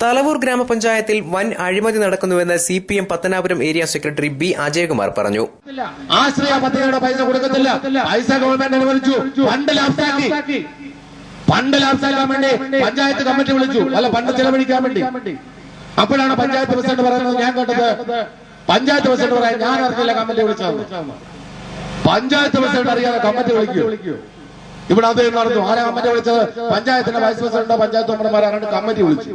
തലവൂർ ഗ്രാമപഞ്ചായത്തിൽ വൻ അഴിമതി നടക്കുന്നുവെന്ന് CPM Pathanapuram area secretary B. Ajayakumar പറഞ്ഞു. ആശ്രയ പദ്ധതിയുടെ പൈസ കൊടുക്കത്തില്ല. പൈസ ഗവൺമെന്റ് അനുവദിച്ചു. ഫണ്ട് ലാപ്സാക്കാൻ വേണ്ടി പഞ്ചായത്ത് കമ്മിറ്റി വിളിച്ചു. ഫണ്ട് ചെലവഴിക്കാൻ വേണ്ടി. അപ്പോഴാണ് പഞ്ചായത്ത് പ്രസിഡന്റ് പറയുന്നത്, ഞാൻ കേട്ടത് പഞ്ചായത്ത് പ്രസിഡന്റ് പറയാൻ ഞാൻ അറിഞ്ഞില്ല കമ്മിറ്റി വിളിച്ചത്. പഞ്ചായത്ത് പ്രസിഡന്റ് അറിയാതെ കമ്മിറ്റി വിളിക്കൂ. ഇവിടെ അത് നടന്നു. ആരാ കമ്മിറ്റി വിളിച്ചത്? പഞ്ചായത്തിന്റെ വൈസ് പ്രസിഡന്റോ പഞ്ചായത്ത് മെമ്പർമാരാണ് കമ്മിറ്റി വിളിച്ചു.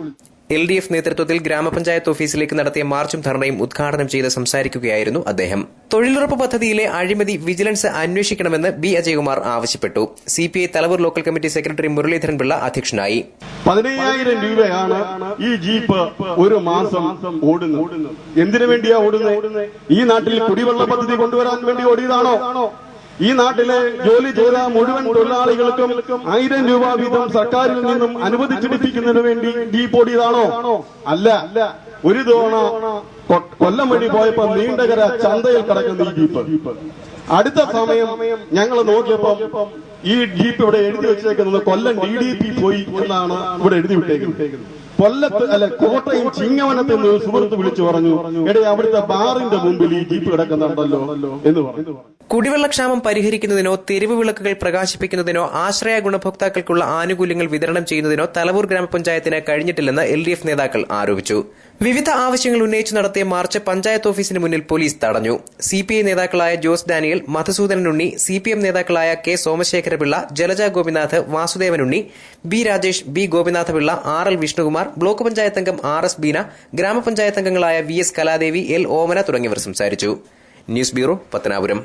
LDF നേതൃത്വത്തിൽ ഗ്രാമപഞ്ചായത്ത് ഓഫീസിലേക്ക് നടത്തിയ മാർച്ചും ധർണയും ഉദ്ഘാടനം ചെയ്ത് സംസാരിക്കുകയായിരുന്നു അദ്ദേഹം. തൊഴിലുറപ്പ് പദ്ധതിയിലെ അഴിമതി വിജിലൻസ് അന്വേഷിക്കണമെന്ന് B. അജയകുമാർ ആവശ്യപ്പെട്ടു. CPI Thalavoor local committee secretary Muraleedharan Pillai അധ്യക്ഷനായി. 15,000 രൂപയാണ് ഈ ജീപ്പ് ഒരു മാസം ഓടുന്നത്. എന്തിനു വേണ്ടിയാ ഓടുന്നത്? ഈ നാട്ടിൽ കുടിവെള്ള പദ്ധതി കൊണ്ടുവരാൻ വേണ്ടി ഓടിയതാണോ? ഈ നാട്ടിലെ ജോലി ചെയ്ത മുഴുവൻ തൊഴിലാളികൾക്കും 1000 രൂപ വീതം സർക്കാരിൽ നിന്നും അനുവദിച്ചെടുപ്പിക്കുന്നതിന് വേണ്ടി ജീപ്പ് ഓടിയതാണോ? അല്ല. ഒരു തവണ കൊല്ലം വഴി പോയപ്പോ നീണ്ടകര ചന്തയിൽ കിടക്കുന്ന ഈ ജീപ്പ് അടുത്ത സമയം ഞങ്ങൾ നോക്കിയപ്പോൾ ഈ ജീപ്പ് ഇവിടെ എഴുതി വെച്ചേക്കുന്നത് കൊല്ലം DDP പോയി എന്നാണ് ഇവിടെ എഴുതി വിട്ടേക്കുന്നത്. കോട്ടയം ചിങ്ങവനത്തിൽ നിന്ന് സുഹൃത്ത് വിളിച്ചു പറഞ്ഞു, അവിടുത്തെ ബാറിന്റെ മുമ്പിൽ ഈ ജീപ്പ് കിടക്കുന്നുണ്ടല്ലോ എന്ന് പറഞ്ഞു. കുടിവെള്ളക്ഷാമം പരിഹരിക്കുന്നതിനോ തെരുവ് വിളക്കുകൾ പ്രകാശിപ്പിക്കുന്നതിനോ ആശ്രയ ഗുണഭോക്താക്കൾക്കുള്ള ആനുകൂല്യങ്ങൾ വിതരണം ചെയ്യുന്നതിനോ തലവൂർ ഗ്രാമപഞ്ചായത്തിന് കഴിഞ്ഞിട്ടില്ലെന്ന് LDF നേതാക്കൾ ആരോപിച്ചു. വിവിധ ആവശ്യങ്ങൾ ഉന്നയിച്ചു നടത്തിയ മാർച്ച് പഞ്ചായത്ത് ഓഫീസിന് മുന്നിൽ പോലീസ് തടഞ്ഞു. CPI നേതാക്കളായ ജോസ് ഡാനിയൽ, മധുസൂദനൻ ഉണ്ണി, CPM നേതാക്കളായ K. സോമശേഖരപിള്ള, ജലജ ഗോപിനാഥ്, വാസുദേവൻ ഉണ്ണി, B. Rajesh, B. Gopinatha Pillai, RL Vishnukumar, block panchayat അംഗം RS ബീന, ഗ്രാമപഞ്ചായത്ത് അംഗങ്ങളായ VS കലാദേവി, L. ഓമന തുടങ്ങിയവർ സംസാരിച്ചു. News bureau, Pathanapuram.